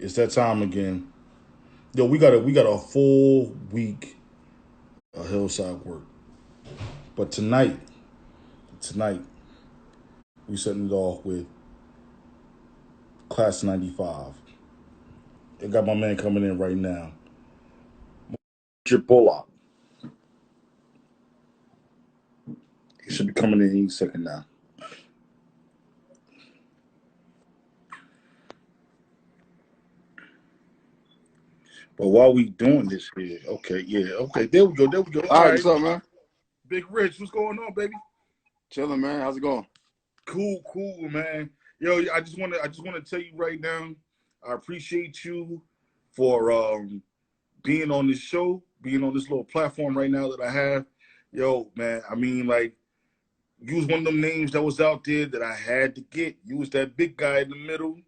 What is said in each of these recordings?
It's that time again. Yo, we got a full week of Hillside work. But tonight, we setting it off with Class 95. I got my man coming in right now. Richard Bullock. He should be coming in any second now. But while we doing this here, okay, yeah, okay, there we go. All All right, right, what's up, man? Big Rich, what's going on, baby? Chilling, man. How's it going? Cool, man. Yo, I just wanna tell you right now, I appreciate you for being on this show, being on this little platform right now that I have. Yo, man, I mean, like, you was one of them names that was out there that I had to get. You was that big guy in the middle, you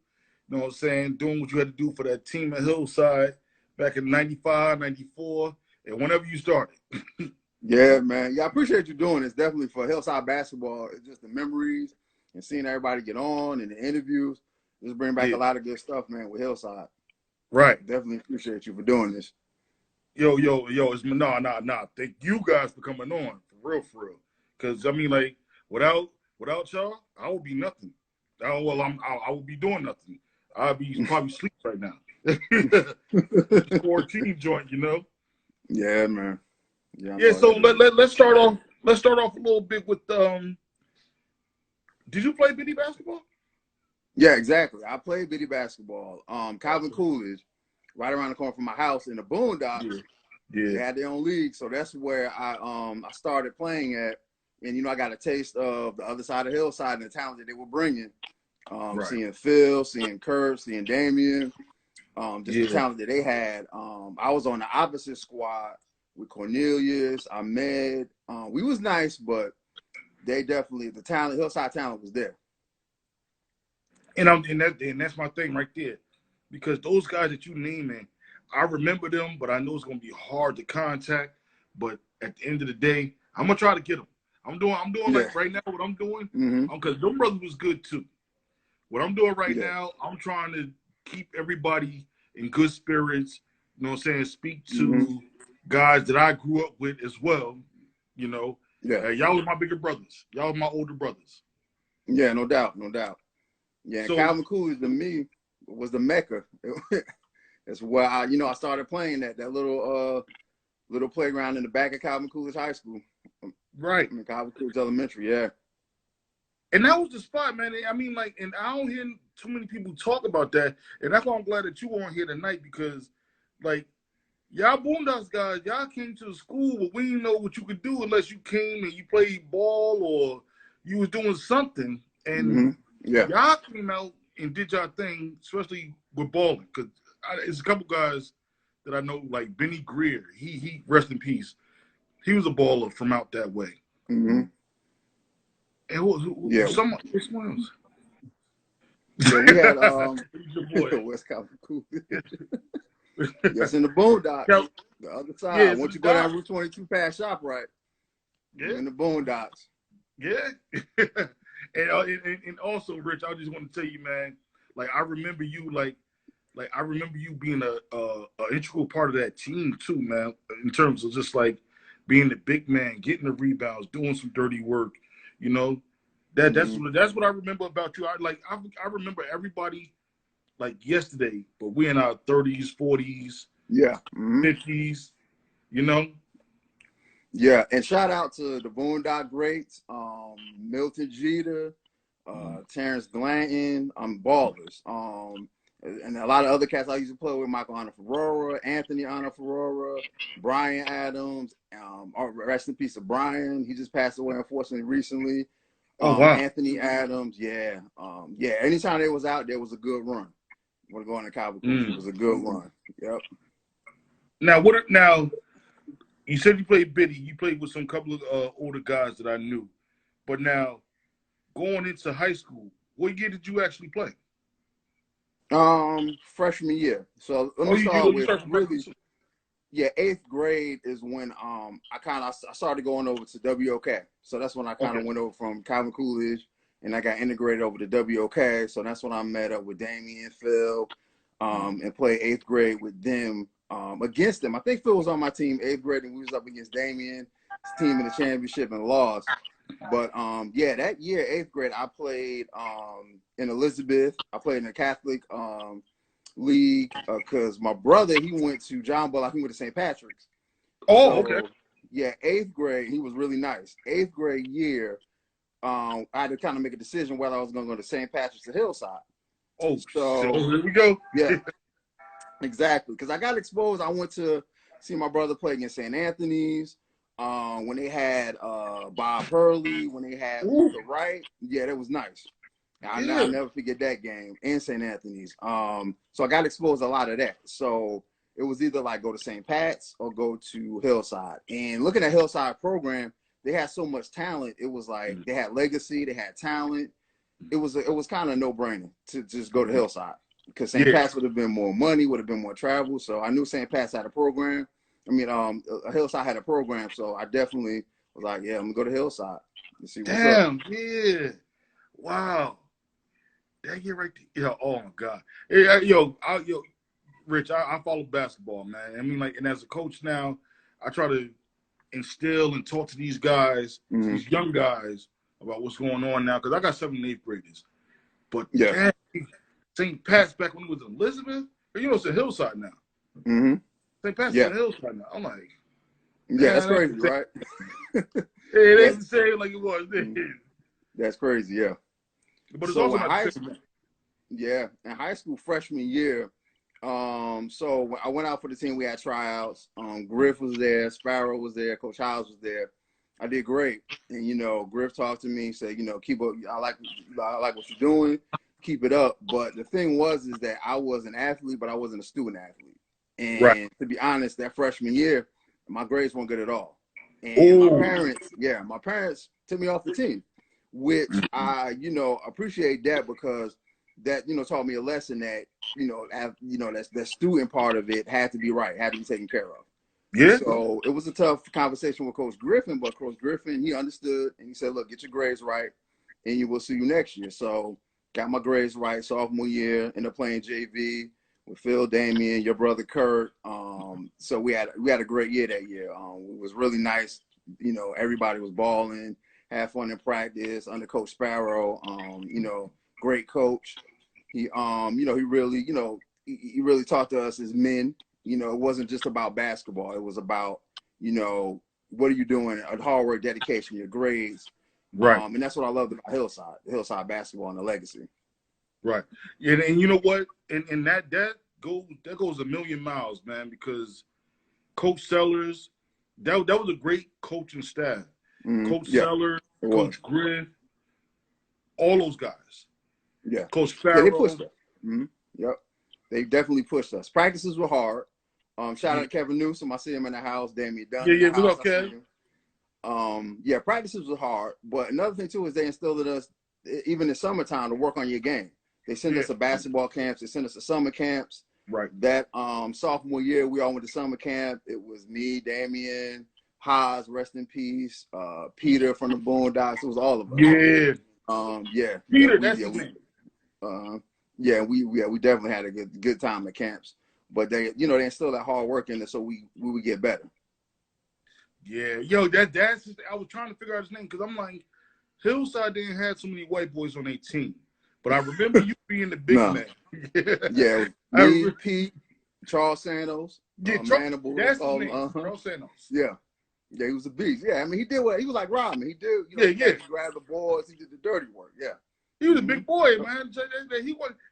know what I'm saying, doing what you had to do for that team at Hillside back in 95, 94, and whenever you started. Yeah, man. Yeah, I appreciate you doing this. Definitely for Hillside basketball. It's just the memories and seeing everybody get on and the interviews. Just bring back Yeah, a lot of good stuff, man, with Hillside. right. Definitely appreciate you for doing this. Yo, it's nah. Thank you guys for coming on, for real. Cause I mean, like, without y'all, I would be nothing. I would be doing nothing. I'd be probably asleep right now. This 14 joint, you know. Yeah, man. Yeah, I Yeah. know So that is. let's start off. Let's start off a little bit with Did you play bitty basketball? Yeah, exactly. I played bitty basketball. Calvin Coolidge, right around the corner from my house in the Boondocks, Yeah. they Yeah. had their own league. So that's where I started playing at. And, I got a taste of the other side of Hillside and the talent that they were bringing. Right. Seeing Phil, seeing Kurt, seeing Damian, just the Yeah. talent that they had. I was on the opposite squad with Cornelius, Ahmed. We was nice, but they definitely, the talent, Hillside talent was there. And that's my thing right there, because those guys that you naming, I remember them, but I know it's gonna be hard to contact. But at the end of the day, I'm gonna try to get them. I'm doing Yeah. like right now what I'm doing, Mm-hmm. because them brothers was good too. What I'm doing right Yeah. now, I'm trying to keep everybody in good spirits. You know what I'm saying? Speak Mm-hmm. to guys that I grew up with as well. You know, Yeah. y'all are my bigger brothers. Y'all are my older brothers. Yeah, no doubt. No doubt. Yeah, and So Calvin Coolidge to me was the Mecca. That's where I started playing that little playground in the back of Calvin Coolidge High School. right. I mean, Calvin Coolidge Elementary, yeah. And that was the spot, man. I mean, like, and I don't hear too many people talk about that. And that's why I'm glad that you were on here tonight, because, like, y'all Boondocks guys, y'all came to the school, but we didn't know what you could do unless you came and you played ball or you was doing something. And Mm-hmm. Yeah. y'all came out and did y'all thing, especially with balling. Because it's a couple guys that I know, like Benny Greer. He rest in peace. He was a baller from out that way. Mm-hmm. And Yeah. someone else. Yeah, we had He's your boy. West Calvin Coolidge. Yes, in the Boondocks. Yeah, The other yeah, side. it's in Once the you go dock. down Route 22 past ShopRite, you're Yeah, in the Boondocks. yeah. And also, Rich, I just want to tell you, man. Like, I remember you, like I remember you being a integral part of that team too, man. In terms of just like being the big man, getting the rebounds, doing some dirty work. You know, Mm-hmm. that's what I remember about you. I remember everybody like yesterday, but we in our 30s, 40s, Yeah. Mm-hmm. 50s. You know. Yeah, and shout out to the Boondock greats, Milton Jeter, Terrence Glanton, ballers, and a lot of other cats I used to play with: Michael Honor Ferrara, Anthony Honor Ferrara, Brian Adams. Rest in peace to Brian. He just passed away unfortunately recently. Oh wow. Anthony Adams, yeah, yeah. Anytime they was out, there was a good run. When going to Calvin Coolidge, it Mm. was a good run. Yep. Now you said you played Biddy. You played with some couple of older guys that I knew. But now, going into high school, what year did you actually play? Freshman year. So let Oh, me start you with started from freshman really, too. yeah, 8th grade is when I started going over to WOK. So that's when I kind Okay. of went over from Calvin Coolidge and I got integrated over to WOK. So that's when I met up with Damian, Phil, and played 8th grade with them against them. I think Phil was on my team 8th grade, and we was up against Damien's team in the championship and lost. But yeah, that year, 8th grade, I played in Elizabeth. I played in the Catholic league because my brother, he went to John Bullock. He went to St. Patrick's. Oh, so, okay. Yeah, 8th grade, he was really nice. 8th grade year, I had to kind of make a decision whether I was going to go to St. Patrick's or Hillside. Oh, so here we go. Yeah, exactly. Because I got exposed. I went to see my brother play against St. Anthony's. When they had Bob Hurley, when they had Luther Wright. Yeah, that was nice. I'll never forget that game in St. Anthony's. So I got exposed to a lot of that. So it was either like go to St. Pat's or go to Hillside. And looking at Hillside program, they had so much talent. It was like they had legacy, they had talent. It was kind of a no-brainer to just go to Hillside because St. Pat's would have been more money, would have been more travel. So I knew St. Pat's had a program. I mean, Hillside had a program, so I definitely was like, yeah, I'm gonna go to Hillside and see what's up. Damn, yeah, wow, that year right there. Yeah, oh my God, hey, yo, Rich, I follow basketball, man. I mean, like, and as a coach now, I try to instill and talk to these guys, these young guys, about what's going on now, because I got 7th and 8th graders. But damn, St. Pat's back when it was Elizabeth, you know, it's a Hillside now. St. Pat's in Hillside now. I'm like, yeah, that's crazy, right? It ain't the same like it was then. That's crazy, yeah. But it's also not in high school freshman year. So when I went out for the team, we had tryouts. Griff was there, Sparrow was there, Coach Howes was there. I did great, and you know, Griff talked to me, said, you know, keep up. I like what you're doing, keep it up. But the thing is that I was an athlete, but I wasn't a student athlete. And to be honest, that freshman year, my grades weren't good at all. And my parents took me off the team, which I, you know, appreciate that because that, you know, taught me a lesson that, you know, that student part of it had to be right, had to be taken care of. Yeah. So it was a tough conversation with Coach Griffin, but Coach Griffin, he understood and he said, look, get your grades right and you will see you next year. So got my grades right sophomore year, ended up playing JV with Phil, Damien, your brother Kurt. So we had a great year that year. It was really nice. You know, everybody was balling, had fun in practice under Coach Sparrow. You know, great coach. He, you know, he really taught to us as men. You know, it wasn't just about basketball. It was about, you know, what are you doing? Hard work, dedication, your grades. Right. And that's what I loved about Hillside basketball and the legacy. Right. And you know what? And that goes a million miles, man, because Coach Sellers, that was a great coaching staff. Coach Sellers, Coach Griff, all those guys. Yeah. Coach Farrell. Yeah, they pushed us. Yep. They definitely pushed us. Practices were hard. Shout out to Kevin Newsom. I see him in the house. Damien Dunn. Yeah, what's up, Kev? Yeah, practices were hard. But another thing, too, is they instilled in us, even in summertime, to work on your game. They sent us to basketball camps. They sent us to summer camps. Right. That sophomore year, we all went to summer camp. It was me, Damien, Haas, rest in peace, Peter from the Boondocks. It was all of us. Yeah. Peter, that's his name. We definitely had a good time at camps. But they instilled that hard work in us so we would get better. Yeah. Yo, that's just, I was trying to figure out his name because I'm like, Hillside didn't have so many white boys on their team. But I remember you being the big man. Yeah, me, Pete, Charles Santos. That's his name, Charles Santos. Yeah, he was a beast. Yeah, I mean, he was like Rodman. He did, he grabbed the boards, he did the dirty work. Yeah, he was a big boy, man.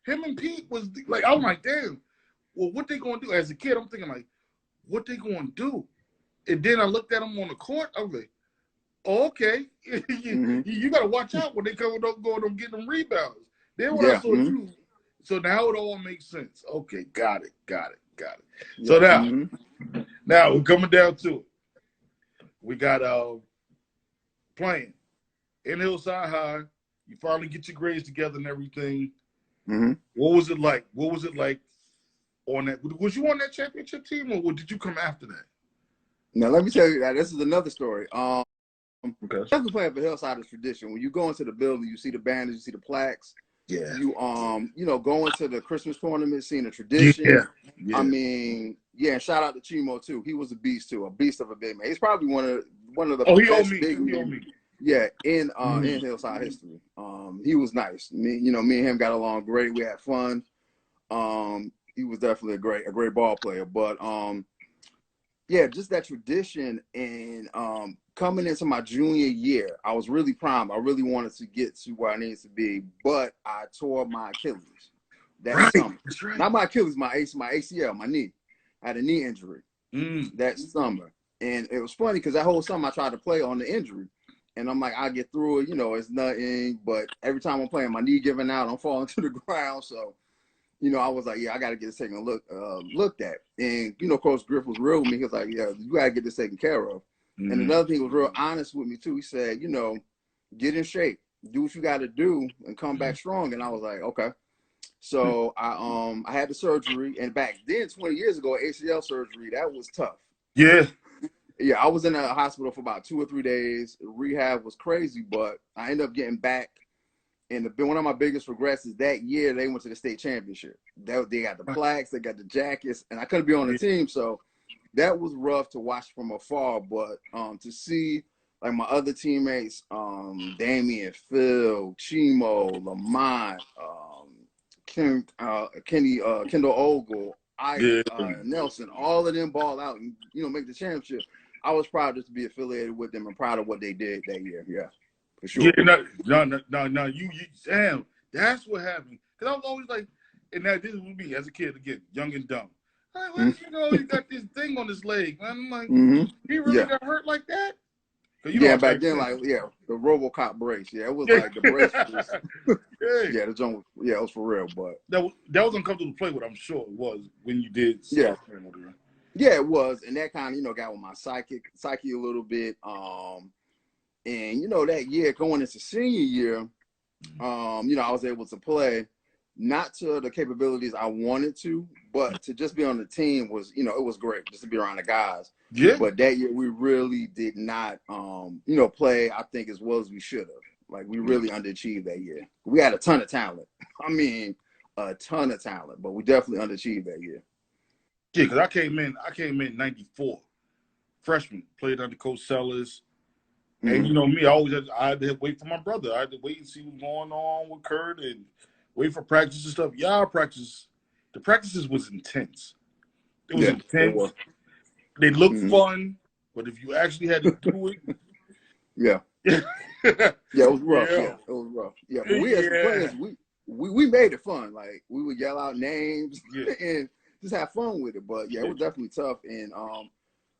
Him and Pete was like, I'm like, damn. Well, what they gonna do? As a kid, I'm thinking like, what they gonna do? And then I looked at them on the court. I was like, oh, okay, you gotta watch out when they come going get them rebounds. Then when I saw you, so now it all makes sense. Okay, got it. So now we're coming down to it. We got playing in Hillside High. You finally get your grades together and everything. What was it like? On that? Was you on that championship team, or did you come after that? Now let me tell you that this is another story. Definitely playing for Hillside is tradition. When you go into the building, you see the banners, you see the plaques. Yeah. You know, going to the Christmas tournament, seeing the Yeah. tradition. I mean, yeah, and shout out to Chimo too. He was a beast too, a beast of a big man. He's probably one of the Oh, he owed best me. big He owed men, me. yeah, in Hillside history. He was nice. Me and him got along great. We had fun. He was definitely a great ball player. But yeah, just that tradition and coming into my junior year, I was really primed. I really wanted to get to where I needed to be, but I tore my Achilles that Right. summer. That's right. Not my Achilles, my ACL, my knee. I had a knee injury that summer. And it was funny because that whole summer I tried to play on the injury. And I'm like, I get through it, you know, it's nothing. But every time I'm playing, my knee giving out, I'm falling to the ground. So, you know, I was like, yeah, I got to get this taken looked at. And, you know, Coach Griff was real with me. He was like, yeah, you got to get this taken care of. And another thing, he was real honest with me, too. He said, you know, get in shape, do what you got to do and come back strong. And I was like, okay. So I had the surgery. And back then, 20 years ago, ACL surgery, that was tough. Yeah. Yeah, I was in a hospital for about 2 or 3 days. Rehab was crazy, but I ended up getting back. And one of my biggest regrets is that year they went to the state championship. They got the plaques, they got the jackets, and I couldn't be on the team, so that was rough to watch from afar. But to see like my other teammates, Damian, Phil, Chimo, Lamont, Kendall Ogle, Ike, Nelson, all of them ball out and make the championship. I was proud just to be affiliated with them and proud of what they did that year. Yeah. For sure. Yeah, no, you damn, that's what happened. Because I was always like, and that this was me as a kid, again, young and dumb. Like, you got this thing on his leg, man. I'm like, he really got hurt like that? Yeah, back then, like, the RoboCop brace. Yeah, it was like the brace was, the joint, it was for real. But that was uncomfortable to play with, I'm sure it was, when you did. Yeah, it was. And that kind of, got with my psyche a little bit. And, that year going into senior year, I was able to play, not to the capabilities I wanted to, but to just be on the team was, it was great just to be around the guys. Yeah. But that year we really did not, play, I think, as well as we should have. Like, we really underachieved that year. We had a ton of talent. I mean, a ton of talent, but we definitely underachieved that year. Yeah, because I came in 94. Freshman, played under Coach Sellers. And me, I had to wait for my brother. I had to wait and see what's going on with Kurt and wait for practice and stuff. The practices was intense. It was intense. They looked fun, but if you actually had to do it, it was rough. Yeah, it was rough. Yeah, but we as players, we made it fun. Like, we would yell out names and just have fun with it. But it was definitely tough. And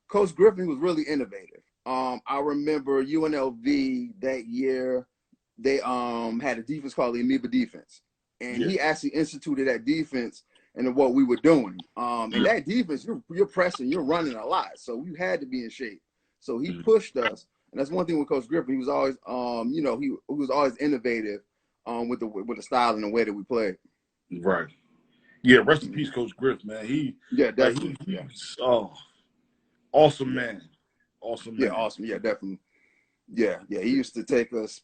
Coach Griffin was really innovative. I remember UNLV that year, they had a defense called the amoeba defense. And he actually instituted that defense and what we were doing. And that defense, you're pressing, you're running a lot. So you had to be in shape. So he pushed us. And that's one thing with Coach Griffin. He was always he was always innovative with the style and the way that we played. Right. Yeah, rest in peace, Coach Griff, man. Definitely. Awesome man. Awesome man. Yeah, awesome. Yeah, definitely. Yeah. He used to pick us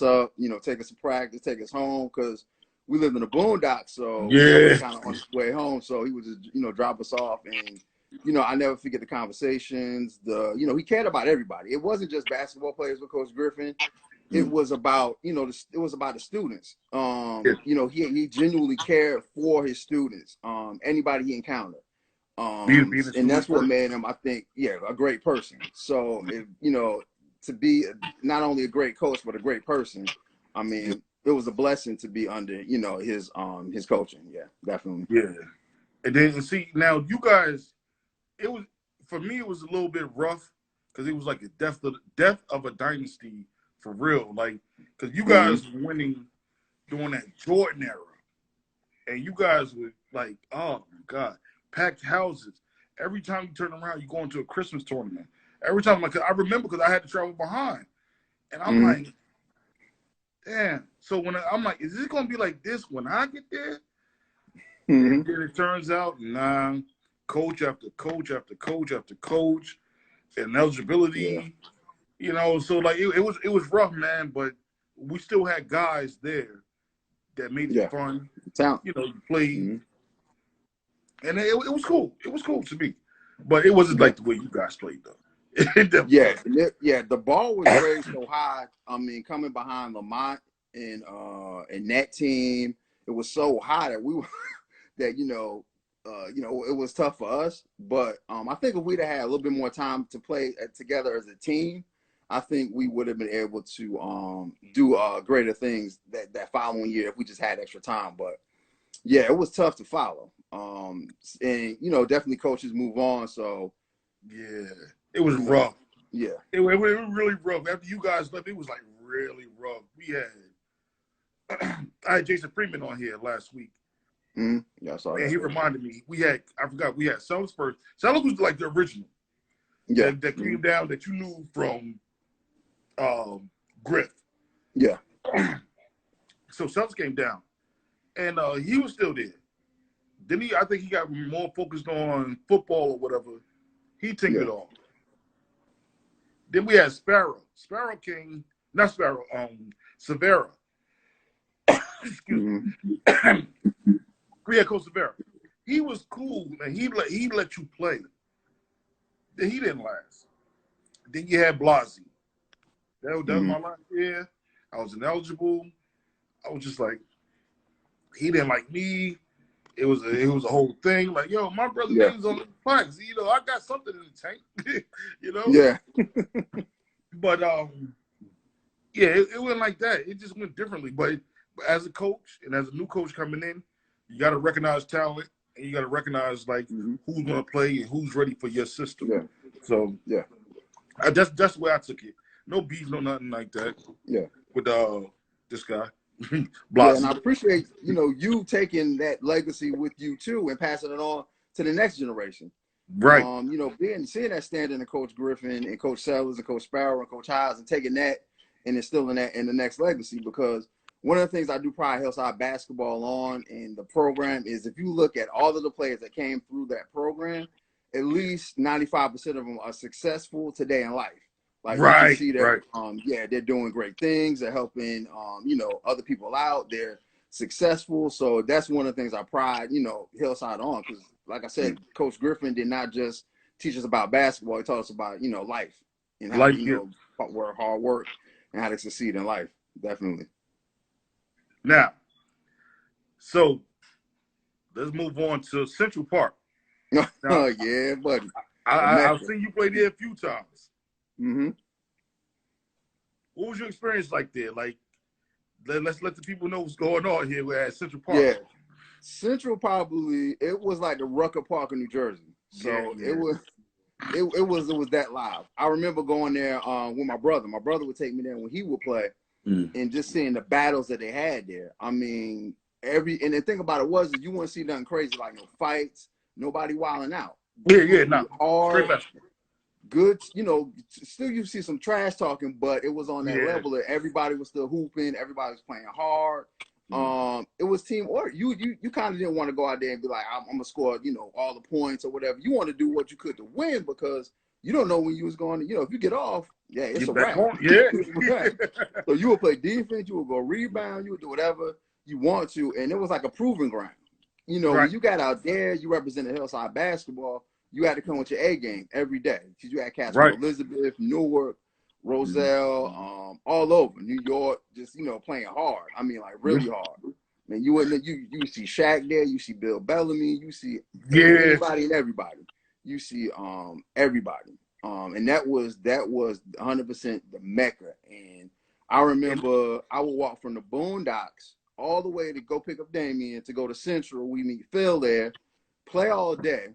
up, take us to practice, take us home, because we lived in the boondocks, so we were kind of on the way home. So he would just, drop us off, and I never forget the conversations. He cared about everybody. It wasn't just basketball players with Coach Griffin. It was about, it was about the students. He genuinely cared for his students. Anybody he encountered. And that's what made him, I think, a great person. So, to be not only a great coach, but a great person, I mean, it was a blessing to be under, his coaching. Yeah, definitely. Yeah. And then, see, now you guys, for me, it was a little bit rough because it was like the death of a dynasty for real. Like, because you guys were winning during that Jordan era. And you guys were like, oh, my God. Packed houses. Every time you turn around, you go into a Christmas tournament. Every time, I remember because I had to travel behind. And I'm like, damn. So when I'm like, is this going to be like this when I get there? And then it turns out, nah, coach after coach after coach after coach, and eligibility, so like it was rough, man. But we still had guys there that made it Yeah. fun. Talent. You know, you played, and it was cool. It was cool to me, but it wasn't like the way you guys played though. Yeah, the ball was raised so high. I mean, coming behind Lamont and that team, it was so high that we were that it was tough for us. But I think if we'd have had a little bit more time to play together as a team, I think we would have been able to do greater things that following year if we just had extra time. But yeah, it was tough to follow. And definitely coaches move on. So yeah, it was rough. Yeah, it was really rough. After you guys left, it was like really rough. We had I had Jason Freeman on here last week. Yeah, I saw and that. He reminded me we had Sellers first. Sellers was like the original. Yeah, that came down that you knew from Griff. Yeah. So Sellers came down, and he was still there. Then I think he got more focused on football or whatever. He tinkered off. Then we had Sparrow. Sparrow came, not Sparrow, Severa. Excuse me. We had Coach Severa. He was cool, man. He let you play. Then he didn't last. Then you had Blasey. That was my last year. I was ineligible. I was just like, he didn't like me. It was a whole thing. Like, yo, my brother name's on the flags. I got something in the tank. Yeah. But it went like that. It just went differently. But as a coach and as a new coach coming in, you got to recognize talent and you got to recognize like who's going to play and who's ready for your system. Yeah. So that's the way I took it. No beef, no nothing like that. Yeah. With this guy. Yeah, and I appreciate you taking that legacy with you too and passing it on to the next generation. Right. Seeing that standing in Coach Griffin and Coach Sellers and Coach Sparrow and Coach Hines and taking that and instilling that in the next legacy, because one of the things I do pride Hillside basketball on and the program is if you look at all of the players that came through that program, at least 95% of them are successful today in life. Like you can see that, they're doing great things. They're helping, other people out. They're successful. So that's one of the things I pride, Hillside on. Because, like I said, Coach Griffin did not just teach us about basketball. He taught us about, life and how to, work hard work and how to succeed in life. Definitely. Now, so let's move on to Central Park. Now, yeah, buddy. I've seen you play there a few times. Mm-hmm. What was your experience like there? Like, let's let the people know what's going on here at Central Park. Yeah, Central it was like the Rucker Park in New Jersey. So it was that live. I remember going there with my brother. My brother would take me there when he would play, and just seeing the battles that they had there. I mean, and the thing about it was you wouldn't see nothing crazy like no fights, nobody wilding out. Hard. Good, still you see some trash talking, but it was on that level that everybody was still hooping, everybody was playing hard. It was team order. You kind of didn't want to go out there and be like, I'm gonna score, all the points or whatever. You want to do what you could to win because you don't know when you was going to, if you get off, it's a wrap. So you would play defense, you would go rebound, you would do whatever you want to, and it was like a proving ground. When you got out there, you represented Hillside basketball. You had to come with your A game every day because you had cats from Elizabeth, Newark, Roselle, all over New York, just playing hard. I mean, like really hard. Man, you see Shaq there, you see Bill Bellamy, you see anybody and everybody. You see everybody. And that was 100% the Mecca. And I remember I would walk from the Boondocks all the way to go pick up Damien to go to Central. We meet Phil there, play all day,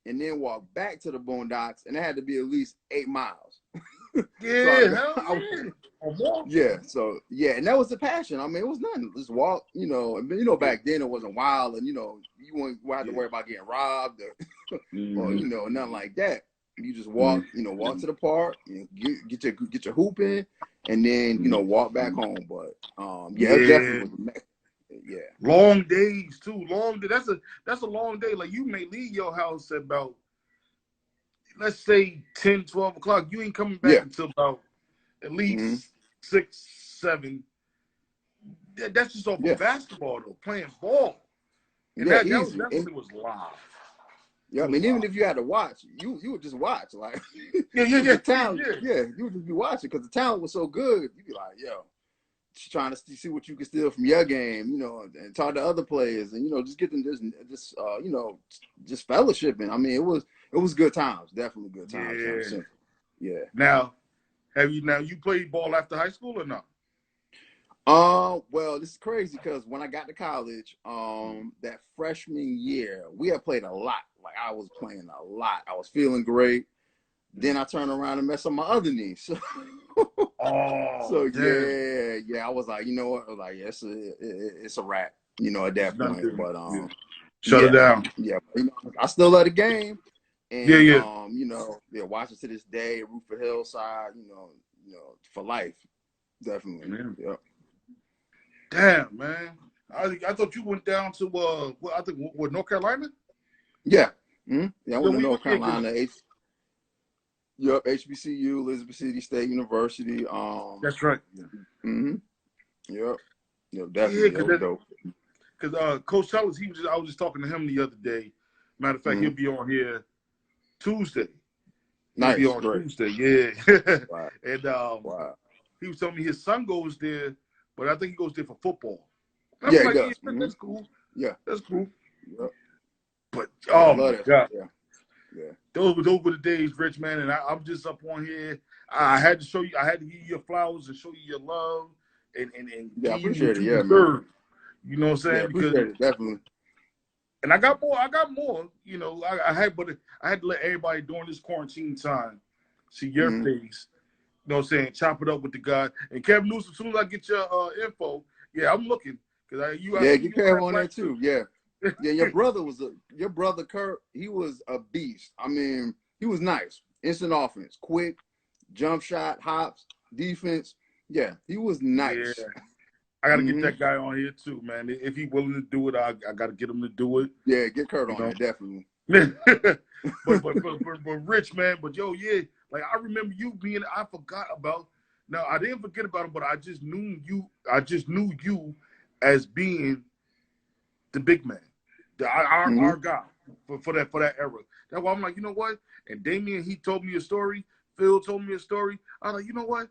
and then walk back to the Boondocks, and it had to be at least 8 miles. And that was the passion. I mean, it was nothing. Just walk, back then it wasn't wild, and you wouldn't have to worry about getting robbed or nothing like that. You just walk, walk to the park, and get your hoop in, and then walk back home. But it definitely was. Yeah. Long days too. Long day. That's a long day. Like you may leave your house at about, let's say 10, 12 o'clock. You ain't coming back until about at least 6, 7. that's just off of basketball though, playing ball. And Yeah, that was easy. definitely was live. Yeah, I mean, even if you had to watch, you would just watch. Like, Yeah. the talent, you would just be watching because the talent was so good. You'd be like, yo, just trying to see what you can steal from your game, you know, and talk to other players, and you know, just get them just you know, just fellowshipping. I mean, it was good times, definitely good times. Yeah. Yeah. Now, you played ball after high school or not? Well, this is crazy because when I got to college, that freshman year, we had played a lot. Like I was playing a lot. I was feeling great. Then I turned around and messed up my other knee. So, Oh, yeah. I was like, you know what? I was like, yes, it's a wrap. You know, at that point. But shut it down. Yeah. You know, I still love the game, and you know, watching to this day, root for Hillside. You know, for life, definitely. Yeah. Damn, man. I thought you went down to I think North Carolina. Yeah. Mm-hmm. Yeah, I went to North Carolina. HBCU, Elizabeth City State University. That's right. Mm-hmm. Yep. Definitely. That was dope. Because Coach Tellers, I was just talking to him the other day. Matter of fact, he'll be on here Tuesday. Nice. He'll be on Tuesday, yeah. Wow. And wow. He was telling me his son goes there, but I think he goes there for football. Yeah, he does. That's cool. Yeah, that's cool. Yep. But oh my God, yeah. Those were the days, Rich, man. And I'm just up on here. I had to show you. I had to give you your flowers and show you your love and I give appreciate you it. Man. You know what I'm saying? Yeah, appreciate it, definitely. And I got more. You know, I had to let everybody during this quarantine time see your face. You know what I'm saying? Chop it up with the guy. And Kevin Newsom, as soon as I get your info, I'm looking. Get Kev on there too. Yeah. Yeah, your brother Kurt, he was a beast. I mean, he was nice. Instant offense, quick, jump shot, hops, defense. Yeah, he was nice. Yeah. I got to get that guy on here too, man. If he's willing to do it, I got to get him to do it. Yeah, get Kurt on there, definitely. but Rich, man, like I remember you being, I forgot about, now I didn't forget about him, but I just knew you as being the big man, our guy for that era. That's why I'm like, you know what? And Damien, he told me a story. Phil told me a story. I was like, you know what?